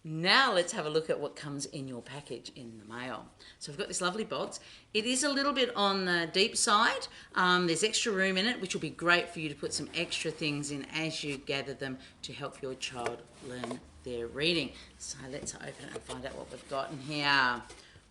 Now let's have a look at what comes in your package in the mail. So we've got this lovely box. It is a little bit on the deep side. There's extra room in it, which will be great for you to put some extra things in as you gather them to help your child learn their reading. So let's open it and find out what we've got in here.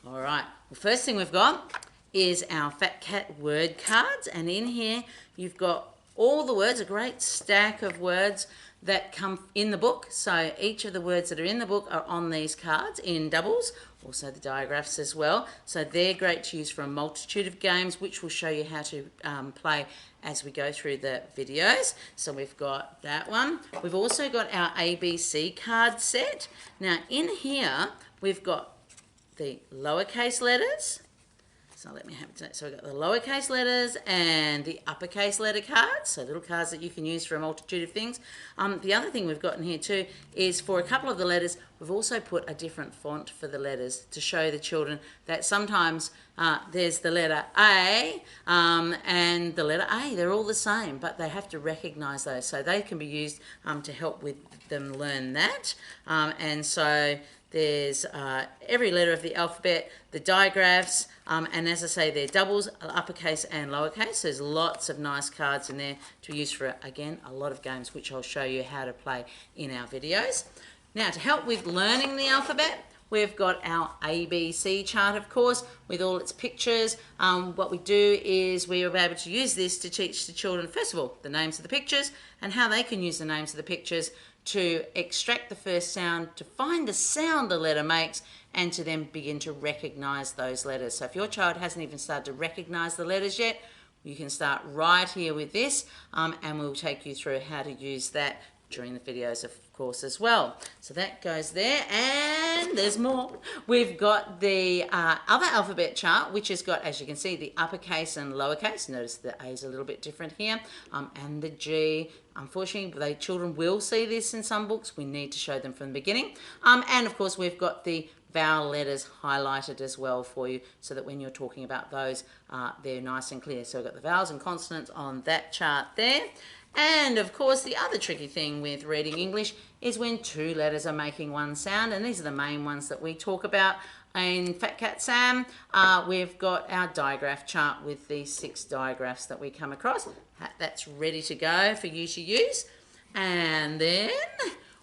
All right, well, first thing we've got is our Fat Cat word cards, and in here you've got all the words, a great stack of words that come in the book. So each of the words that are in the book are on these cards in doubles, also the digraphs as well. So they're great to use for a multitude of games, which we'll show you how to play as we go through the videos. So we've got that one. We've also got our ABC card set. Now in here we've got the lowercase letters. So let me have it. So we've got the lowercase letters and the uppercase letter cards, so little cards that you can use for a multitude of things. The other thing we've got in here too is for a couple of the letters, we've also put a different font for the letters to show the children that sometimes there's the letter A and the letter A. They're all the same, but they have to recognise those. So they can be used to help with them learn that. And so there's every letter of the alphabet, the digraphs, and as I say, they're doubles, uppercase and lowercase. So there's lots of nice cards in there to use for, again, a lot of games, which I'll show you how to play in our videos. Now, to help with learning the alphabet, we've got our ABC chart, of course, with all its pictures. What we do is we are able to use this to teach the children, first of all, the names of the pictures and how they can use the names of the pictures to extract the first sound, to find the sound the letter makes, and to then begin to recognise those letters. So if your child hasn't even started to recognise the letters yet, you can start right here with this, and we'll take you through how to use that during the videos, of course, as well. So that goes there, and there's more. We've got the other alphabet chart, which has got, as you can see, the uppercase and lowercase. Notice the A is a little bit different here, and the G. Unfortunately, children will see this in some books. We need to show them from the beginning. And of course, we've got the vowel letters highlighted as well for you, so that when you're talking about those, they're nice and clear. So we've got the vowels and consonants on that chart there. And of course, the other tricky thing with reading English is when two letters are making one sound, and these are the main ones that we talk about in Fat Cat Sam. We've got our digraph chart with these 6 digraphs that we come across. That's ready to go for you to use. And then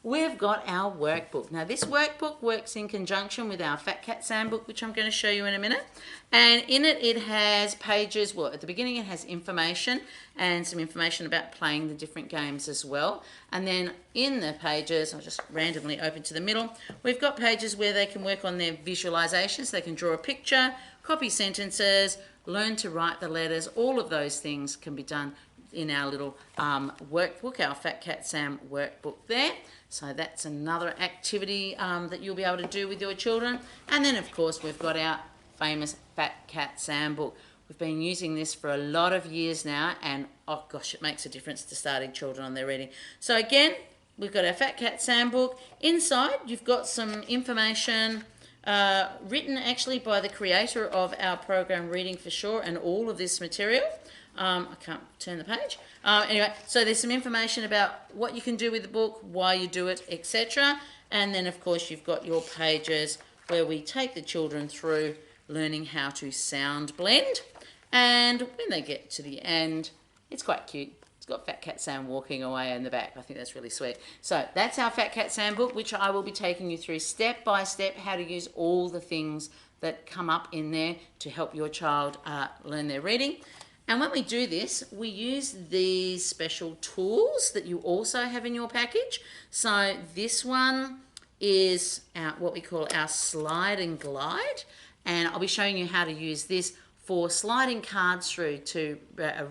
we've got our workbook. Now this workbook works in conjunction with our Fat Cat Sam book, which I'm going to show you in a minute. And in it, it has pages, well, at the beginning it has information and some information about playing the different games as well. And then in the pages, I'll just randomly open to the middle, we've got pages where they can work on their visualizations. They can draw a picture, copy sentences, learn to write the letters. All of those things can be done in our little workbook, our Fat Cat Sam workbook there. So that's another activity that you'll be able to do with your children. And then of course we've got our famous Fat Cat Sam book. We've been using this for a lot of years now, and oh gosh, it makes a difference to starting children on their reading. So again, we've got our Fat Cat Sam book. Inside you've got some information written actually by the creator of our program Reading for Sure and all of this material. I can't turn the page. Anyway, so there's some information about what you can do with the book, why you do it, etc. And then of course you've got your pages where we take the children through learning how to sound blend. And when they get to the end, it's quite cute. It's got Fat Cat Sam walking away in the back. I think that's really sweet. So that's our Fat Cat Sam book, which I will be taking you through step by step how to use all the things that come up in there to help your child learn their reading. And when we do this, we use these special tools that you also have in your package. So this one is what we call our slide and glide. And I'll be showing you how to use this for sliding cards through to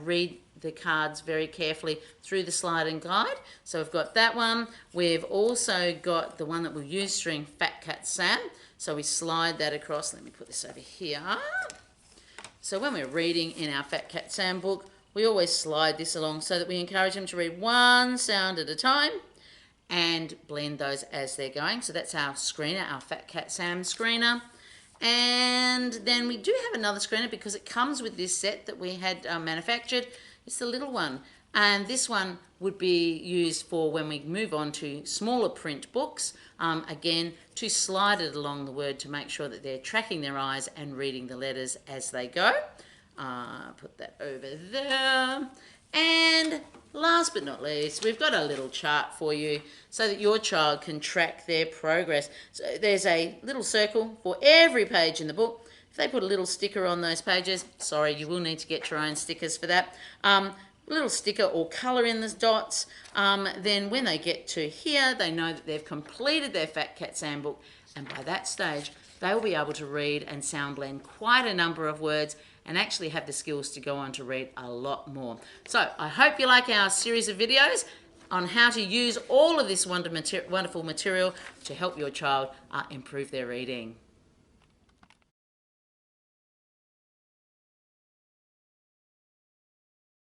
read the cards very carefully through the slide and glide. So we've got that one. We've also got the one that we'll use during Fat Cat Sam. So we slide that across. Let me put this over here. So when we're reading in our Fat Cat Sam book, we always slide this along so that we encourage them to read one sound at a time and blend those as they're going. So that's our screener, our Fat Cat Sam screener. And then we do have another screener because it comes with this set that we had manufactured. It's the little one. And this one would be used for when we move on to smaller print books, again, to slide it along the word to make sure that they're tracking their eyes and reading the letters as they go. Put that over there. And last but not least, we've got a little chart for you so that your child can track their progress. So there's a little circle for every page in the book. If they put a little sticker on those pages, sorry, you will need to get your own stickers for that. Little sticker or colour in the dots, then when they get to here, they know that they've completed their Fat Cat Sandbook, and by that stage, they will be able to read and sound blend quite a number of words and actually have the skills to go on to read a lot more. So I hope you like our series of videos on how to use all of this wonderful material to help your child improve their reading.